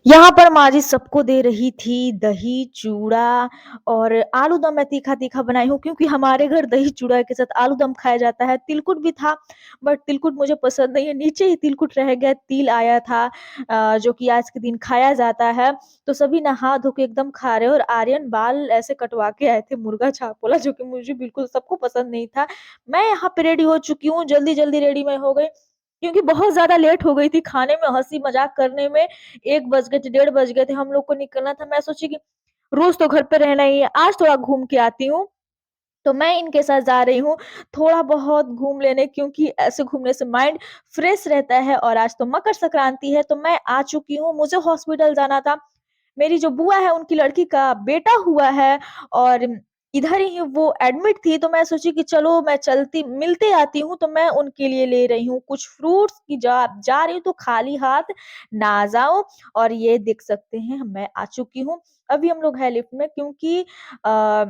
यहाँ पर माँ जी सबको दे रही थी दही, चूड़ा और आलू दम मैं तीखा-तीखा बनाई हूँ क्योंकि हमारे घर दही चूड़ा के साथ आलू दम खाया जाता है। तिलकुट भी था बट तिलकुट मुझे पसंद नहीं है, नीचे ही तिलकुट रह गया, तिल आया था जो कि आज के दिन खाया जाता है। तो सभी नहा धो के एकदम खा रहे हैं और आर्यन बाल ऐसे कटवा के आए थे मुर्गा छाप वाला जो कि मुझे बिल्कुल सबको पसंद नहीं था। मैं यहाँ पे रेडी हो चुकी हूँ, जल्दी-जल्दी रेडी मैं हो गई क्योंकि बहुत ज़्यादा लेट हो गई थी खाने में, हँसी-मज़ाक करने में 1 बज गए थे, डेढ़ बज गए थे, हम लोग को निकलना था। मैं सोची कि रोज़ तो घर पे रहना ही है, आज थोड़ा घूम के आती हूँ। तो मैं इनके साथ जा रही हूँ, थोड़ा-बहुत घूम लेने क्योंकि ऐसे घूमने से माइंड फ्रेश रहता है और आज तो मकर संक्रांति है, तो मैं आ चुकी हूँ। मुझे हॉस्पिटल जाना था। मेरी जो बुआ है उनकी लड़की का बेटा हुआ है और इधर ही वो एडमिट थी तो मैं सोची कि चलो मैं चलती मिलते आती हूँ तो मैं उनके लिए ले रही हूँ कुछ फ्रूट्स की जा जा रही हूँ तो खाली हाथ ना जाऊँ और ये देख सकते हैं मैं आ चुकी हूँ। अभी हम लोग हैं लिफ्ट में क्योंकि अ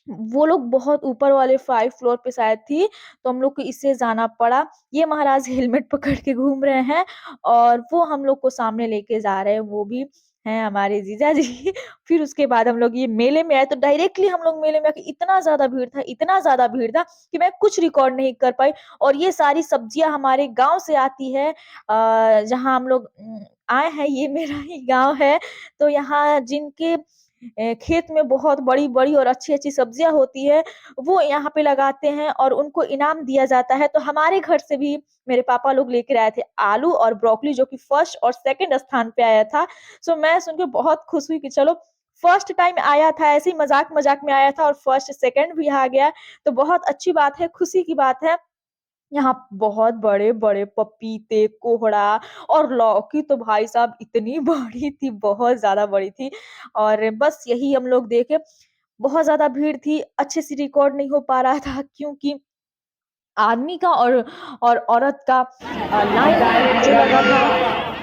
वो लोग बहुत ऊपर वाले 5 फ्लोर पे शायद थी, तो हम लोग को इससे जाना पड़ा। ये महाराज हेलमेट पकड़ के घूम रहे हैं और वो हम लोग को सामने लेके जा रहे हैं, वो भी हैं हमारे जीजा जी। फिर उसके बाद हम लोग ये मेले में आए, तो डायरेक्टली हम लोग मेले में आके इतना ज़्यादा भीड़ था कि मैं कुछ रिकॉर्ड नहीं कर पाई और ये सारी सब्जियाँ हमारे गाँव से आती है जहाँ हम लोग आए हैं, ये मेरा ही गाँव है। तो यहाँ जिनके खेत में बहुत बड़ी-बड़ी और अच्छी-अच्छी सब्जियाँ होती है, वो यहाँ पे लगाते हैं और उनको इनाम दिया जाता है। तो हमारे घर से भी मेरे पापा लोग लेकर आए थे आलू और ब्रोकोली जो कि फर्स्ट और सेकंड स्थान पे आया था। सो मैं सुन के बहुत खुश हुई कि चलो फर्स्ट टाइम आया था, ऐसे ही मज़ाक-मज़ाक में आया था और फर्स्ट, सेकंड भी आ गया, तो बहुत अच्छी बात है, खुशी की बात है। यहाँ बहुत बड़े-बड़े पपीते, कोहड़ा और लौकी तो भाई साहब इतनी बड़ी थी, बहुत ज़्यादा बड़ी थी और बस यही हम लोग देखे। बहुत ज़्यादा भीड़ थी, अच्छे से रिकॉर्ड नहीं हो पा रहा था क्योंकि आदमी का और औरत का लाइन जो लगा था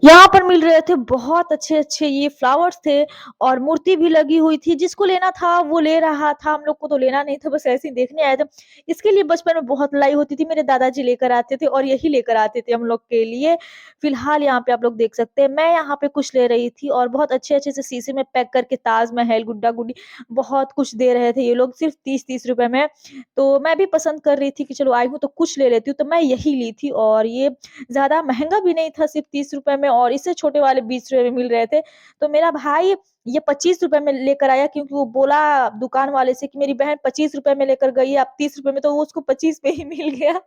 यहाँ पर मिल रहे थे बहुत अच्छे-अच्छे ये फ्लावर्स थे और मूर्ति भी लगी हुई थी, जिसको लेना था वो ले रहा था, हम लोग को तो लेना नहीं था, बस ऐसे ही देखने आए थे। इसके लिए बचपन में बहुत लड़ाई होती थी, मेरे दादाजी लेकर आते थे और यही लेकर आते थे हम लोग के लिए। फिलहाल यहाँ पे आप लोग देख सकते हैं, मैं यहाँ पे कुछ ले रही थी और बहुत अच्छे-अच्छे से शीशे में पैक करके ताजमहल, गुड्डा-गुड्डी बहुत कुछ दे रहे थे ये लोग सिर्फ़ 30-30 रुपए में। तो मैं भी पसंद कर रही थी कि चलो आई हूँ तो कुछ ले लेती हूँ, तो मैं यही ली थी और ये ज़्यादा महँगा भी नहीं था, सिर्फ़ 30 रुपए में और इससे छोटे वाले 20 रुपए में मिल रहे थे। तो मेरा भाई ये 25 रुपए में लेकर आया क्योंकि वो बोला दुकान वाले से कि मेरी बहन 25 रुपए में लेकर गई है, आप 30 रुपए में, तो वो उसको 25 में ही मिल गया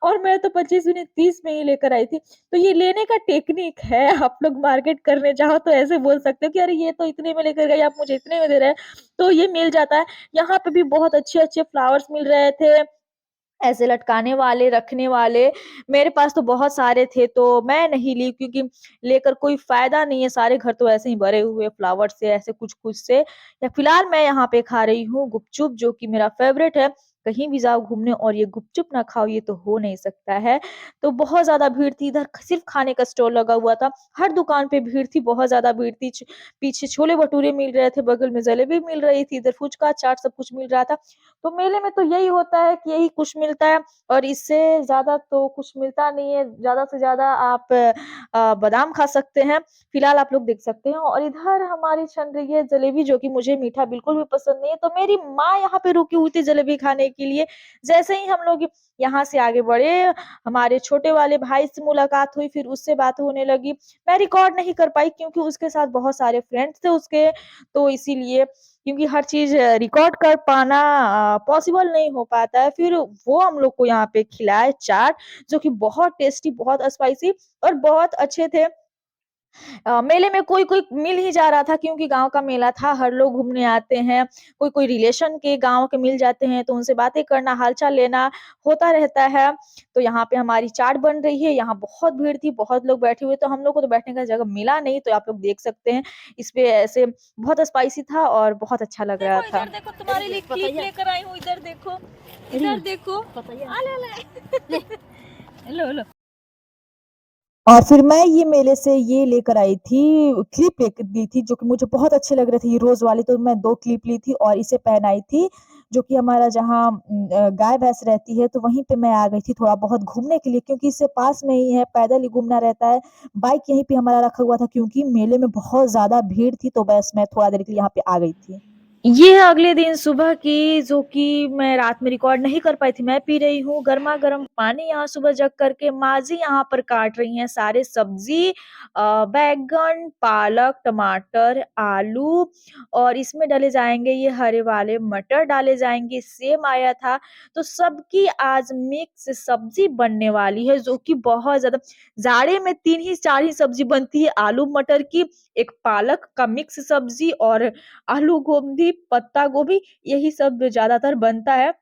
और मैं तो 25 भी नहीं 30 में ही लेकर आई थी। तो ये लेने का टेक्निक है, आप लोग मार्केट करने जाओ तो ऐसे बोल सकते हो कि अरे ये तो इतने में लेकर गई, आप मुझे इतने में दे रहे हैं, तो ये मिल जाता है। यहाँ पे भी बहुत अच्छे-अच्छे फ्लावर्स मिल रहे थे। ऐसे लटकाने वाले, रखने वाले, मेरे पास तो बहुत सारे थे तो मैं नहीं ली क्योंकि लेकर कोई फ़ायदा नहीं है, सारे घर तो ऐसे ही भरे हुए फ्लावर्स से, ऐसे कुछ-कुछ से। या फिलहाल मैं यहाँ पे खा रही हूँ गुपचुप जो कि मेरा फ़ेवरेट है। कहीं भी जाओ घूमने और ये गुपचुप ना खाओ, ये तो हो नहीं सकता है। तो बहुत ज़्यादा भीड़ थी, इधर सिर्फ़ खाने का स्टॉल लगा हुआ था। हर दुकान पे भीड़ थी, बहुत ज़्यादा भीड़ थी। पीछे छोले-भटूरे मिल रहे थे, बगल में जलेबी मिल रही थी, इधर फुचका, चाट सब कुछ मिल रहा था। तो मेले में तो यही होता है कि यही कुछ मिलता है और इससे ज़्यादा तो कुछ मिलता नहीं है। ज़्यादा से ज़्यादा आप बादाम खा सकते हैं। फिलहाल आप लोग देख सकते हैं और इधर हमारी चल रही है जलेबी, जो कि मुझे मीठा बिल्कुल भी पसंद नहीं है। तो मेरी माँ यहाँ पे रुकी हुई थी जलेबी खाने के लिए। जैसे ही हम लोग यहाँ से आगे बढ़े, हमारे छोटे वाले भाई से मुलाकात हुई, फिर उससे बात होने लगी। मैं रिकॉर्ड नहीं कर पाई क्योंकि उसके साथ बहुत सारे फ्रेंड्स थे उसके, तो इसीलिए क्योंकि हर चीज़ रिकॉर्ड कर पाना पॉसिबल नहीं हो पाता है। फिर वो हम लोग को यहाँ पे खिलाए चाट, जो कि बहुत टेस्टी, बहुत स्पाइसी और बहुत अच्छे थे। मेले में कोई-कोई मिल ही जा रहा था क्योंकि गाँव का मेला था, हर लोग घूमने आते हैं। कोई-कोई रिलेशन के गाँव के मिल जाते हैं, तो उनसे बातें करना, हाल-चाल लेना होता रहता है। तो यहाँ पे हमारी चाट बन रही है, यहाँ बहुत भीड़ थी, बहुत लोग बैठे हुए, तो हम लोग को तो बैठने का जगह मिला नहीं, तो आप लोग देख सकते हैं। इस पे ऐसे बहुत स्पाइसी था और बहुत अच्छा लग रहा था। देखो तुम्हारे लिए क्लिप लेकर आई हूँ, इधर देखो, इधर देखो। आ ले ले। लो लो। और फिर मैं ये मेले से ये लेकर आई थी, क्लिप लेकर दी थी जो कि मुझे बहुत अच्छे लग रहे थे, ये रोज़ वाली, तो मैं 2 क्लिप ली थी और इसे पहनाई थी, जो कि हमारा जहाँ गाय-भैंस रहती है, तो वहीं पे मैं आ गई थी थोड़ा बहुत घूमने के लिए क्योंकि इससे पास में ही है, पैदल ही घूमना रहता है। बाइक यहीं पे हमारा रखा हुआ था क्योंकि मेले में बहुत ज़्यादा भीड़ थी, तो बस मैं थोड़ा देर के लिए यहाँ पे आ गई थी। ये है अगले दिन सुबह की, जो कि मैं रात में रिकॉर्ड नहीं कर पाई थी। मैं पी रही हूँ गरमा-गरम पानी यहाँ सुबह जग कर के। माँ जी यहाँ पर काट रही हैं सारे सब्ज़ी, बैंगन, पालक, टमाटर, आलू और इसमें डाले जाएँगे ये हरे वाले मटर डाले जाएँगे, सेम आया था। तो सबकी आज मिक्स सब्ज़ी बनने वाली है, जो कि बहुत ज़्यादा जाड़े में 3 ही 4 ही सब्ज़ी बनती है, आलू मटर की, एक पालक का मिक्स सब्ज़ी और आलू गोभी, पत्ता गोभी यही सब ज़्यादातर बनता है।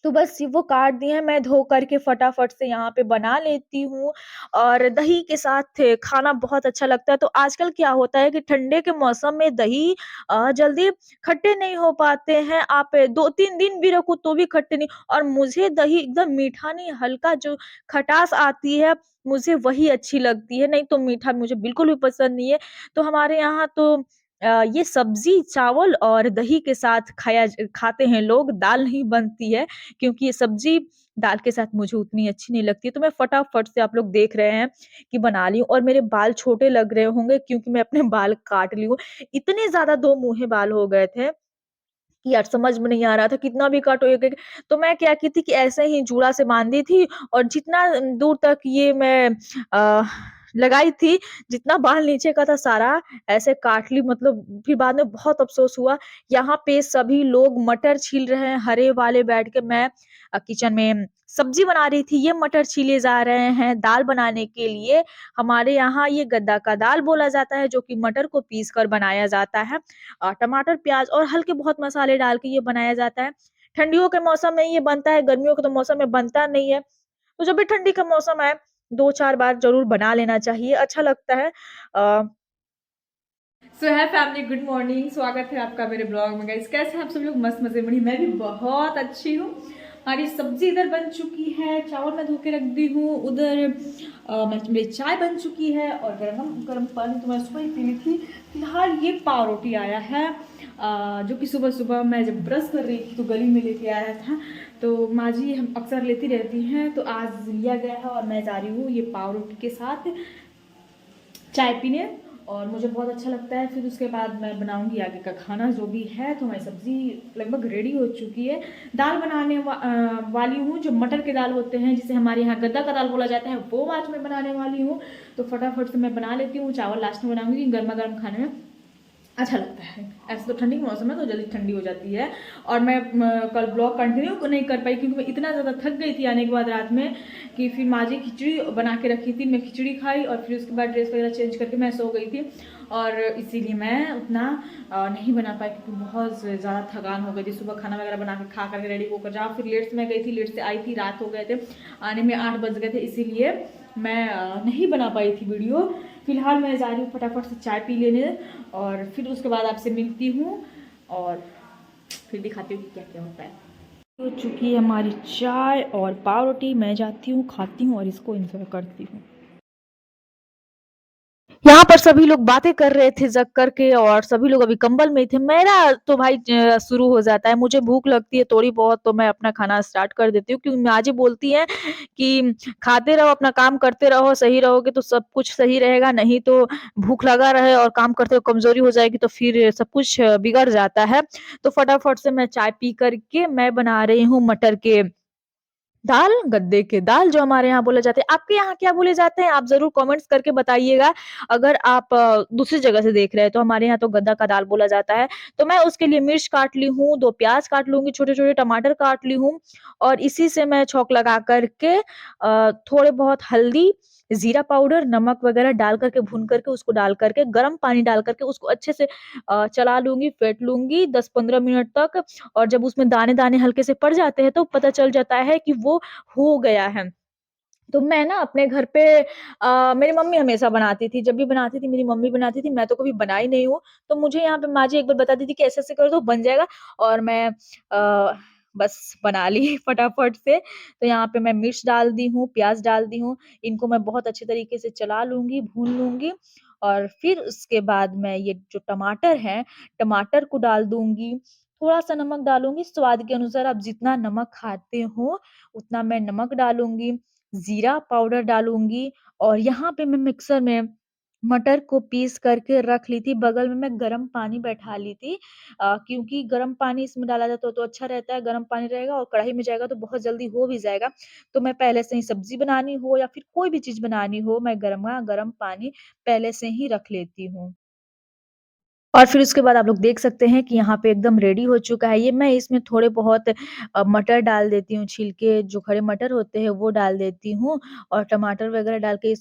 तो बस वो काट दिए हैं, मैं धो कर के फटाफट से यहाँ पे बना लेती हूँ और दही के साथ खाना बहुत अच्छा लगता है। तो आजकल क्या होता है कि ठंडे के मौसम में दही जल्दी खट्टे नहीं हो पाते हैं। आप 2-3 दिन भी रखो तो भी खट्टे नहीं, और मुझे दही एकदम मीठा नहीं, हल्का जो खटास आती है, मुझे वही अच्छी लगती है, नहीं तो मीठा मुझे बिल्कुल भी पसंद नहीं है। तो हमारे यहाँ तो ये सब्ज़ी, चावल और दही के साथ खाते हैं लोग, दाल नहीं बनती है। क्योंकि ये सब्ज़ी दाल के साथ मुझे उतनी अच्छी नहीं लगती है, तो मैं फटाफट से, आप लोग देख रहे हैं कि बना ली हूँ और मेरे बाल छोटे लग रहे होंगे क्योंकि मैं अपने बाल काट ली हूँ। इतने ज़्यादा 2 मुँहे बाल हो गए थे कि यार समझ में नहीं आ रहा था कितना भी काटो एक-एक। तो मैं क्या की थी कि ऐसे ही जूड़ा से बाँधी थी और जितना दूर तक ये मैं अ, लगाई थी, जितना बाल नीचे का था सारा ऐसे काट ली, मतलब फिर बाद में बहुत अफ़सोस हुआ। यहाँ पे सभी लोग मटर छील रहे हैं, हरे वाले बैठ के, मैं किचन में सब्ज़ी बना रही थी, ये मटर छीले जा रहे हैं दाल बनाने के लिए। हमारे यहाँ ये गद्दा का दाल बोला जाता है, जो कि मटर को पीस कर बनाया जाता है। टमाटर, प्याज़ और हल्के बहुत मसाले डाल के ये बनाया जाता है। ठंडियों के मौसम में ये बनता है, गर्मियों के तो मौसम में बनता नहीं है। तो जब भी ठंडी का मौसम आए, 2-4 बार ज़रूर बना लेना चाहिए, अच्छा लगता है। अ सो है फैमिली, गुड मॉर्निंग, स्वागत है आपका मेरे ब्लॉग में। गाइस कैसे हैं आप सब लोग? मस्त मजे में। मैं भी बहुत अच्छी हूँ। हमारी सब्जी इधर बन चुकी है, चावल मैं धो के रख दी हूँ, उधर मेरी चाय बन चुकी है और गरम गरम पानी तो मैं सुबह ही पी ली थी। फिलहाल ये पाव रोटी आया है, जो कि सुबह सुबह मैं जब ब्रश कर रही थी तो गली में लेके आया था। तो माँ जी हम अक्सर लेती रहती हैं, तो आज लिया गया है और मैं जा रही हूँ ये पाव रोटी के साथ चाय पीने, और मुझे बहुत अच्छा लगता है। फिर उसके बाद मैं बनाऊंगी आगे का खाना जो भी है। तो हमारी सब्ज़ी लगभग रेडी हो चुकी है। दाल बनाने वाली हूँ, जो मटर के दाल होते हैं, जिसे हमारे यहाँ गद्दा का दाल बोला जाता है, वो आज मैं बनाने वाली हूँ। तो फटाफट से मैं बना लेती हूँ। चावल लास्ट में बनाऊंगी, गर्मा गर्म खाने में अच्छा लगता है। ऐसे तो ठंडी का मौसम है तो जल्दी ठंडी हो जाती है। और मैं कल ब्लॉग कंटिन्यू नहीं कर पाई क्योंकि मैं इतना ज़्यादा थक गई थी आने के बाद रात में, कि फिर माँ जी खिचड़ी बना के रखी थी, मैं खिचड़ी खाई और फिर उसके बाद ड्रेस वगैरह चेंज करके मैं सो गई थी, और इसीलिए मैं उतना नहीं बना पाई क्योंकि बहुत ज़्यादा थकान हो गई थी। सुबह खाना वगैरह बना के खा करके रेडी होकर जाओ, फिर लेट से मैं गई थी, लेट से आई थी, रात हो गए थे, आने में 8 बज गए थे, इसीलिए मैं नहीं बना पाई थी वीडियो। फिलहाल मैं जा रही हूँ फटाफट से चाय पी लेने और फिर उसके बाद आपसे मिलती हूँ और फिर दिखाती हूँ कि क्या क्या होता है। हो चुकी है हमारी चाय और पाव रोटी। मैं जाती हूँ, खाती हूँ और इसको एंजॉय करती हूँ। यहाँ पर सभी लोग बातें कर रहे थे जग करके और सभी लोग अभी कंबल में ही थे। मेरा तो भाई शुरू हो जाता है, मुझे भूख लगती है थोड़ी बहुत तो मैं अपना खाना स्टार्ट कर देती हूँ क्योंकि माँ जी बोलती हैं कि खाते रहो, अपना काम करते रहो, सही रहोगे तो सब कुछ सही रहेगा, नहीं तो भूख लगा रहे और काम करते हुए कमज़ोरी हो जाएगी तो फिर सब कुछ बिगड़ जाता है। तो फटाफट से मैं चाय पी कर के मैं बना रही हूँ मटर के दाल, गद्दे के दाल जो हमारे यहाँ बोले जाते हैं। आपके यहाँ क्या बोले जाते हैं? आप ज़रूर कमेंट्स करके बताइएगा। अगर आप दूसरी जगह से देख रहे हैं तो हमारे यहाँ तो गद्दा का दाल बोला जाता है। तो मैं उसके लिए मिर्च काट ली हूँ, 2 प्याज़ काट लूँगी, छोटे-छोटे टमाटर काट ली हूँ और इसी से मैं छौंक लगा कर के थोड़े बहुत हल्दी, ज़ीरा पाउडर, नमक वगैरह डाल कर के भून करके उसको डाल कर के गरम पानी डाल कर के उसको अच्छे से चला लूँगी, फेंट लूँगी 10-15 मिनट तक और जब उसमें दाने-दाने हल्के से पड़ जाते हैं तो पता चल जाता है कि वो हो गया है। तो मैं ना अपने घर पे मेरी मम्मी हमेशा बनाती थी, जब भी बनाती थी मेरी मम्मी बनाती थी, मैं तो कभी बनाई नहीं हूँ। तो मुझे यहाँ पे माँ जी एक बार बताती थी कि ऐसे-ऐसे कर दो बन जाएगा और मैं बस बना ली फटाफट से। तो यहाँ पे मैं मिर्च डाल दी हूँ, प्याज़ डाल दी हूँ, इनको मैं बहुत अच्छे तरीके से चला लूँगी, भून लूँगी और फिर उसके बाद मैं ये जो टमाटर हैं, टमाटर को डाल दूँगी, थोड़ा-सा नमक डालूँगी स्वाद के अनुसार, आप जितना नमक खाते हो, उतना मैं नमक डालूँगी। ज़ीरा पाउडर डालूँगी और यहाँ पे मैं मिक्सर में मटर को पीस करके रख ली थी, बगल में मैं गरम पानी बैठा ली थी क्योंकि गरम पानी इसमें डाला जाता तो अच्छा रहता है, गरम पानी रहेगा और कढ़ाई में जाएगा तो बहुत जल्दी हो भी जाएगा। तो मैं पहले से ही सब्ज़ी बनानी हो या फिर कोई भी चीज़ बनानी हो, मैं गरमा-गरम पानी पहले से ही रख लेती हूँ। और फिर उसके बाद आप लोग देख सकते हैं कि यहाँ पे एकदम रेडी हो चुका है ये। मैं इसमें थोड़े बहुत मटर डाल देती हूँ, छिलके जो खड़े मटर होते हैं वो डाल देती हूँ और टमाटर वगैरह डाल के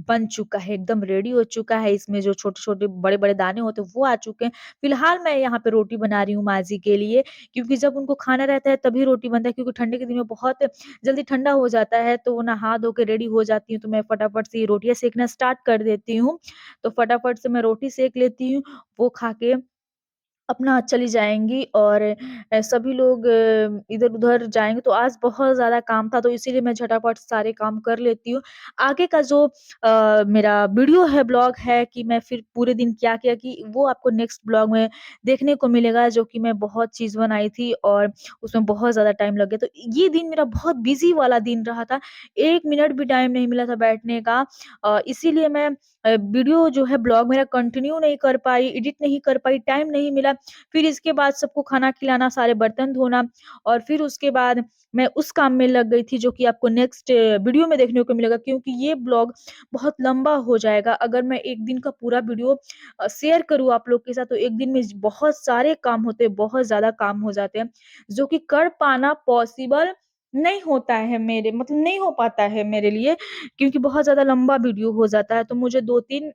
बन चुका है, एकदम रेडी हो चुका है। इसमें जो छोटे-छोटे, बड़े-बड़े दाने होते हैं वो आ चुके हैं। फिलहाल मैं यहाँ पे रोटी बना रही हूँ माँ जी के लिए क्योंकि जब उनको खाना रहता है तभी रोटी बनता है क्योंकि ठंडी के दिन में बहुत जल्दी ठंडा हो जाता है तो वो नहा धो के रेडी हो जाती हूँ, तो मैं फटाफट से ये रोटियाँ सेकना स्टार्ट कर देती हूँ। तो फटाफट से मैं रोटी सेक लेती हूँ वो खा के अपना चली जाएँगी और सभी लोग इधर-उधर जाएँगे तो आज बहुत ज़्यादा काम था तो इसीलिए मैं झटापट सारे काम कर लेती हूँ। आगे का जो मेरा वीडियो है, ब्लॉग है कि मैं फिर पूरे दिन क्या-क्या की वो आपको नेक्स्ट ब्लॉग में देखने को मिलेगा जो कि मैं बहुत चीज़ बनाई थी और उसमें बहुत ज़्यादा टाइम लग गया। तो ये दिन मेरा बहुत बिज़ी वाला दिन रहा था, 1 मिनट भी टाइम नहीं मिला था बैठने का इसीलिए मैं वीडियो जो है ब्लॉग मेरा कंटिन्यू नहीं कर पाई, एडिट नहीं कर पाई, टाइम नहीं मिला। फिर इसके बाद सबको खाना खिलाना, सारे बर्तन धोना और फिर उसके बाद मैं उस काम में लग गई थी जो कि आपको नेक्स्ट वीडियो में देखने को मिलेगा क्योंकि ये ब्लॉग बहुत लंबा हो जाएगा। अगर मैं 1 दिन का पूरा वीडियो शेयर करूँ आप लोग के साथ तो 1 दिन में बहुत सारे काम होते हैं, बहुत ज़्यादा काम हो जाते हैं, जो कि कर पाना पॉसिबल नहीं होता है मेरे मतलब नहीं हो पाता है मेरे लिए क्योंकि बहुत ज़्यादा लंबा वीडियो हो जाता है, तो मुझे 2-3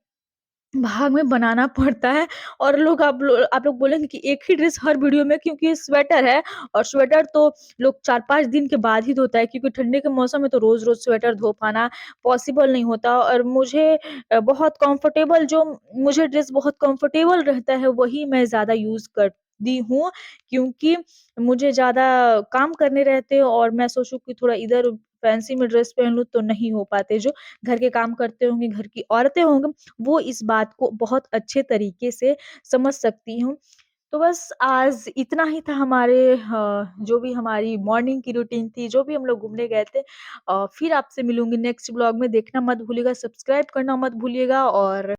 भाग में बनाना पड़ता है और आप लोग बोलेंगे कि एक ही ड्रेस हर वीडियो में क्योंकि स्वेटर है और स्वेटर तो लोग 4-5 दिन के बाद ही धोता है क्योंकि ठंडी के मौसम में तो रोज़-रोज़ स्वेटर धो पाना पॉसिबल नहीं होता और मुझे बहुत कंफर्टेबल जो मुझे ड्रेस बहुत कंफर्टेबल रहता है वही मैं ज़्यादा यूज़ करती हूँ क्योंकि मुझे ज़्यादा काम करने रहते हैं और मैं सोचूँ कि थोड़ा इधर फैंसी में ड्रेस पहन लूँ तो नहीं हो पाते। जो घर के काम करते होंगे, घर की औरतें होंगी वो इस बात को बहुत अच्छे तरीके से समझ सकती हूँ। तो बस आज इतना ही था हमारे जो भी हमारी मॉर्निंग की रूटीन थी, जो भी हम लोग घूमने गए थे। फिर आपसे मिलूँगी नेक्स्ट व्लॉग में, देखना मत भूलिएगा, सब्सक्राइब करना मत भूलिएगा और